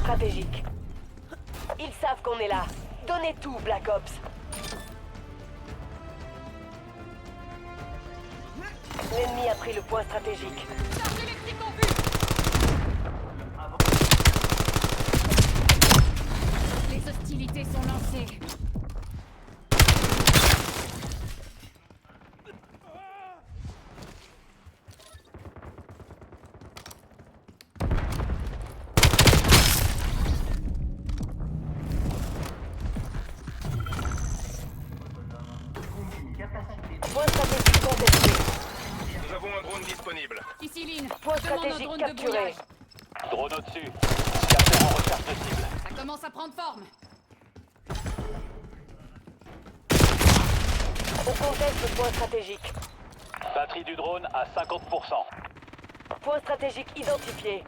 stratégique. Ils savent qu'on est là. Donnez tout, Black Ops. L'ennemi a pris le point stratégique. Charge électrique en vue. Les hostilités sont lancées. Point stratégique contesté. Nous avons un drone disponible. Ici Lynn, Point demande un stratégique drone de capturé. brouillage. Drone au-dessus. Capteur en recherche de cible. Ça commence à prendre forme. On conteste le point stratégique. Batterie du drone à 50%. Point stratégique identifié.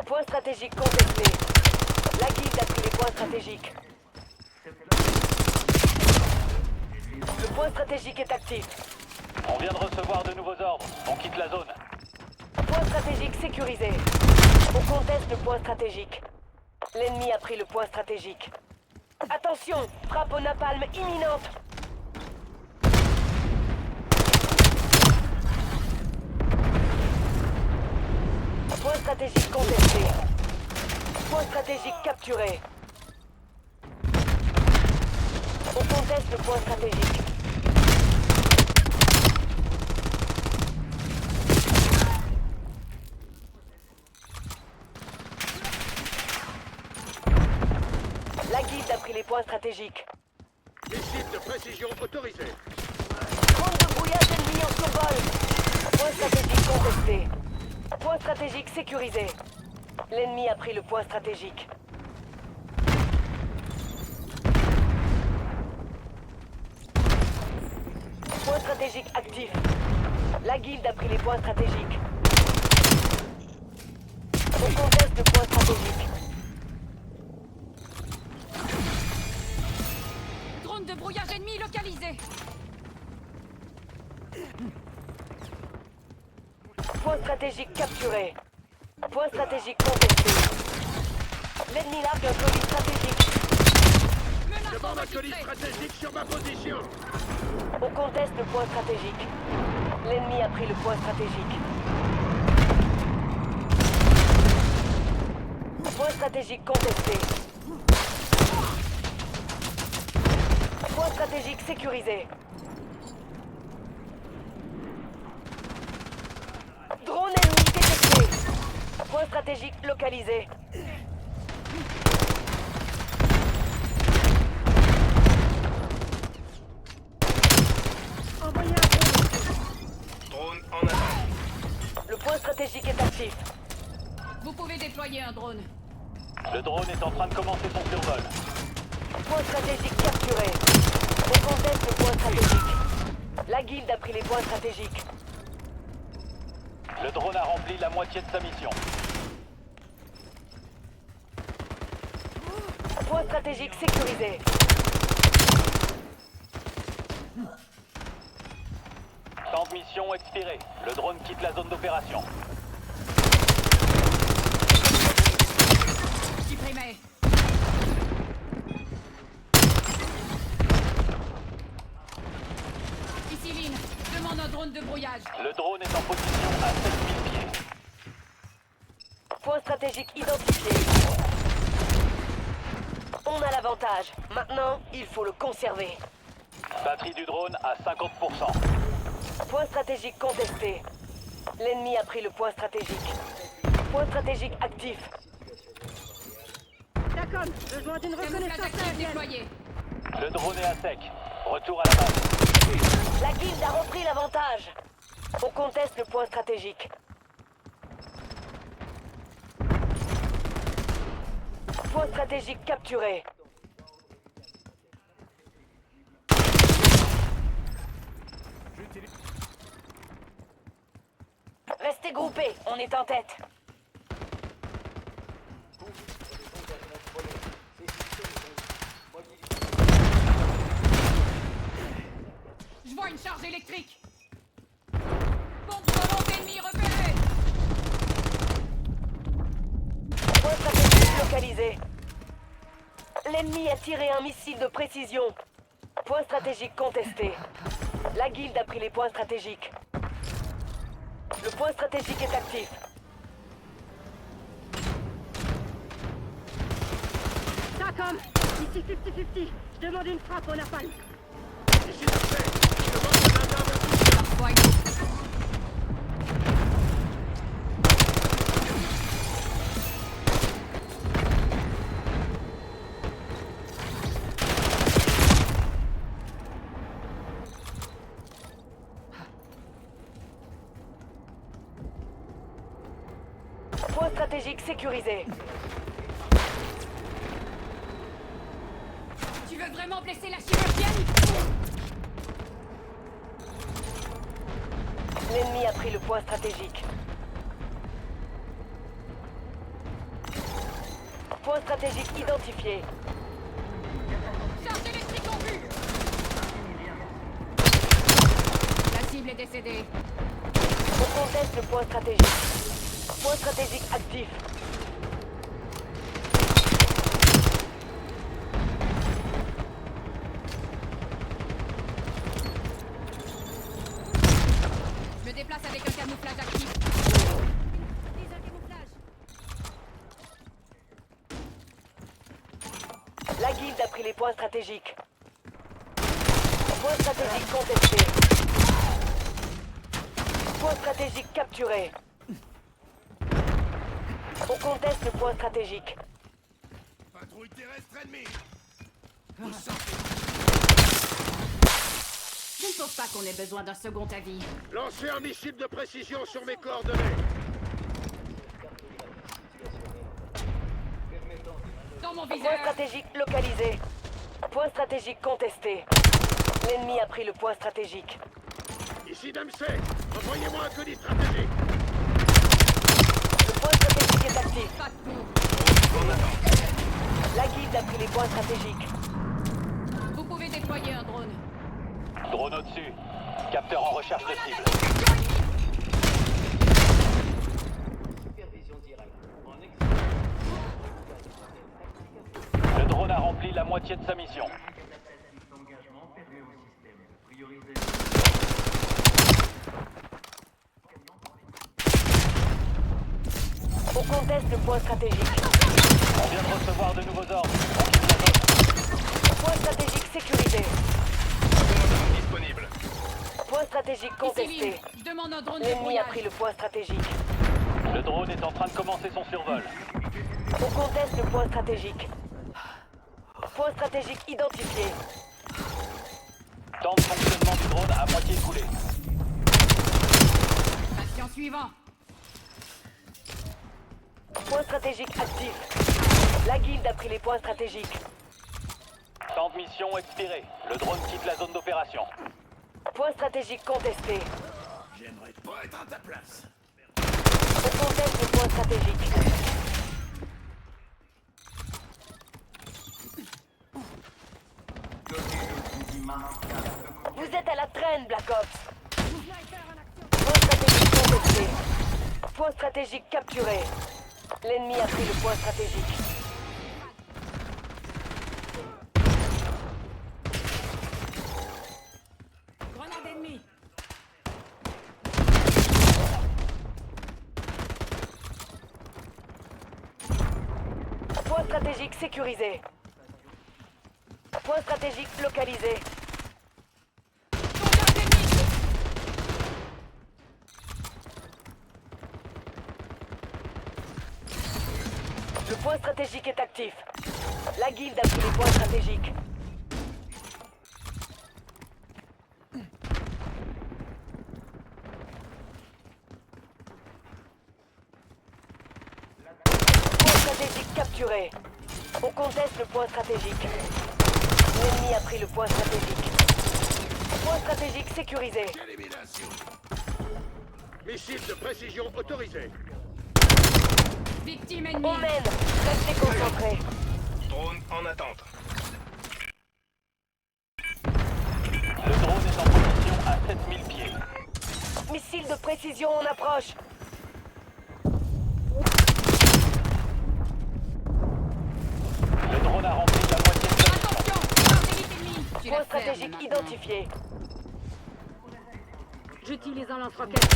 Point stratégique contesté. La guilde a pris les points stratégiques. Le point stratégique est actif. On vient de recevoir de nouveaux ordres. On quitte la zone. Point stratégique sécurisé. On conteste le point stratégique. L'ennemi a pris le point stratégique. Attention, frappe au napalm imminente. Point stratégique contesté. Point stratégique capturé. On conteste le point stratégique. La guilde a pris les points stratégiques. Missile de précision autorisé. Drone de brouillage ennemi en survol. Point stratégique contesté. Point stratégique sécurisé. L'ennemi a pris le point stratégique. Point stratégique actif. La guilde a pris les points stratégiques. On conteste le point stratégique. Drone de brouillage ennemi localisé. Point stratégique capturé. Point stratégique contesté. L'ennemi largue un colis stratégique. Menace Demande un colis enregistrée. stratégique sur ma position. On conteste le point stratégique. L'ennemi a pris le point stratégique. Point stratégique contesté. Point stratégique sécurisé. Drone ennemi détecté. Point stratégique localisé. Envoyez un Drone en attaque. Le point stratégique est actif. Vous pouvez déployer un drone. Le drone est en train de commencer son survol. Point stratégique capturé. On conteste le point stratégique. La guilde a pris les points stratégiques. Le drone a rempli la moitié de sa mission. Point stratégique sécurisé. Temps de mission expiré. Le drone quitte la zone d'opération. Supprimé. Ici Lynn, demande un drone de brouillage. Le drone est en position à 7000 pieds. Point stratégique identifié. On a l'avantage. Maintenant, il faut le conserver. Batterie du drone à 50%. Point stratégique contesté. L'ennemi a pris le point stratégique. Point stratégique actif. D'accord, besoin d'une Camouflage reconnaissance actif aérienne. déployé. Le drone est à sec. Retour à la base. La guilde a repris l'avantage. On conteste le point stratégique. Point stratégique capturé. Restez groupés, on est en tête. Je vois une charge électrique. Bombe volante ennemie repérée. Point stratégique localisé. L'ennemi a tiré un missile de précision. Point stratégique contesté. La guilde a pris les points stratégiques. Le point stratégique est actif. Tacom, ici 50-50. Je demande une frappe au napalm. Ici Darcy. Je demande un intervention. Voyons. Point stratégique sécurisé. Tu veux vraiment blesser la chirurgienne? L'ennemi a pris le point stratégique. Point stratégique identifié. Charge électrique en vue. La cible est décédée. On conteste le point stratégique. Point stratégique actif. Je me déplace avec un camouflage actif. Vise un camouflage. La guilde a pris les points stratégiques. Point stratégique contesté. Point stratégique capturé. On conteste le point stratégique. Patrouille terrestre ennemie. Vous sortez. Je ne pense pas qu'on ait besoin d'un second avis. Lancez un missile de précision sur mes coordonnées. Dans mon Point viseur. stratégique localisé. Point stratégique contesté. L'ennemi a pris le point stratégique. Ici Dempsey. Envoyez-moi un colis stratégique. Le point stratégique est actif. Pas de coup. On attend. La guilde a pris les points stratégiques. Vous pouvez déployer un drone. Drone au-dessus. Capteur en recherche de cible. Le drone a rempli la moitié de sa mission. On conteste le point stratégique. On vient de recevoir de nouveaux ordres. On quitte la zone. Point stratégique sécurisé. Drone disponible. Point stratégique Ici contesté. Lynn. Je demande un drone de L'ennemi a brouillage. pris le point stratégique. Le drone est en train de commencer son survol. On conteste le point stratégique. Point stratégique identifié. Temps de fonctionnement du drone à moitié coulé. Patient suivant. Point stratégique actif. La guilde a pris les points stratégiques. Temps de mission expiré. Le drone quitte la zone d'opération. Point stratégique contesté. J'aimerais pas être à ta place. On conteste le point stratégique. Vous êtes à la traîne, Black Ops. Point stratégique contesté. Point stratégique capturé. L'ennemi a pris le point stratégique. Grenade ennemie. Point stratégique sécurisé. Point stratégique localisé. Contact ennemi. Le point stratégique est actif. La guilde a pris les points stratégiques. Point stratégique capturé. On conteste le point stratégique. L'ennemi a pris le point stratégique. Point stratégique sécurisé. Élimination. Missile de précision autorisé. Victime On ennemie. mène. Restez concentrés. Drone en attente. Le drone est en position à 7000 pieds. Missile de précision en approche. Tu Point la fermes stratégique maintenant. identifié. J'utilise un lance-roquette.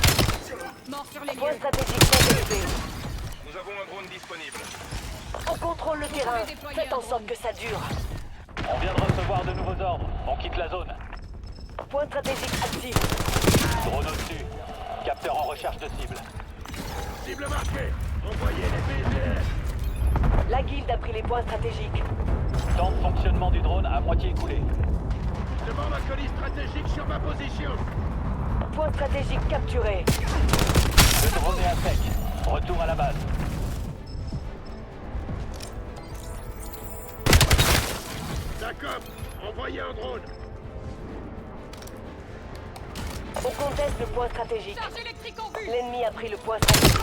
Mort sur les Point lieux. stratégique contesté. Nous avons un drone disponible. On contrôle le terrain. pouvez déployer Faites un en sorte que ça dure. On vient de recevoir de nouveaux ordres. On quitte la zone. Point stratégique actif. Drone au-dessus. Capteur en recherche de cible. Cible marquée. Envoyez les PGR. La guilde a pris les points stratégiques. Temps de fonctionnement du drone à moitié écoulé. Je demande un colis stratégique sur ma position. Point stratégique capturé. Le drone est à sec. Retour à la base. D'accord. Envoyez un drone. On conteste le point stratégique. Charge électrique en vue. L'ennemi a pris le point stratégique.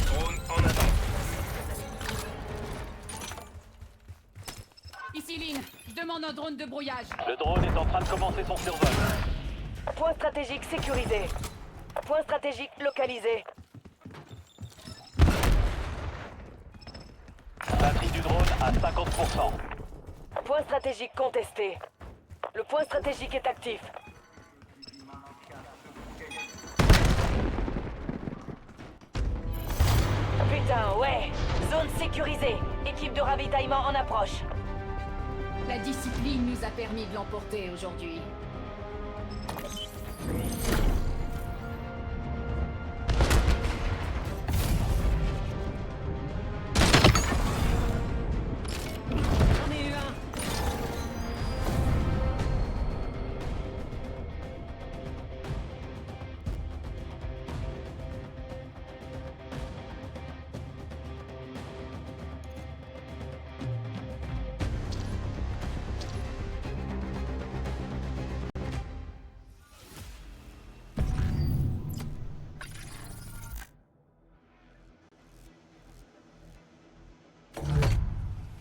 Drone en attente. Ici Lynn, je demande un drone de brouillage. Le drone est en train de commencer son survol. Point stratégique sécurisé. Point stratégique localisé. Batterie du drone à 50%. Point stratégique contesté. Le point stratégique est actif. Putain, ouais. Zone sécurisée. Équipe de ravitaillement en approche. La discipline nous a permis de l'emporter aujourd'hui.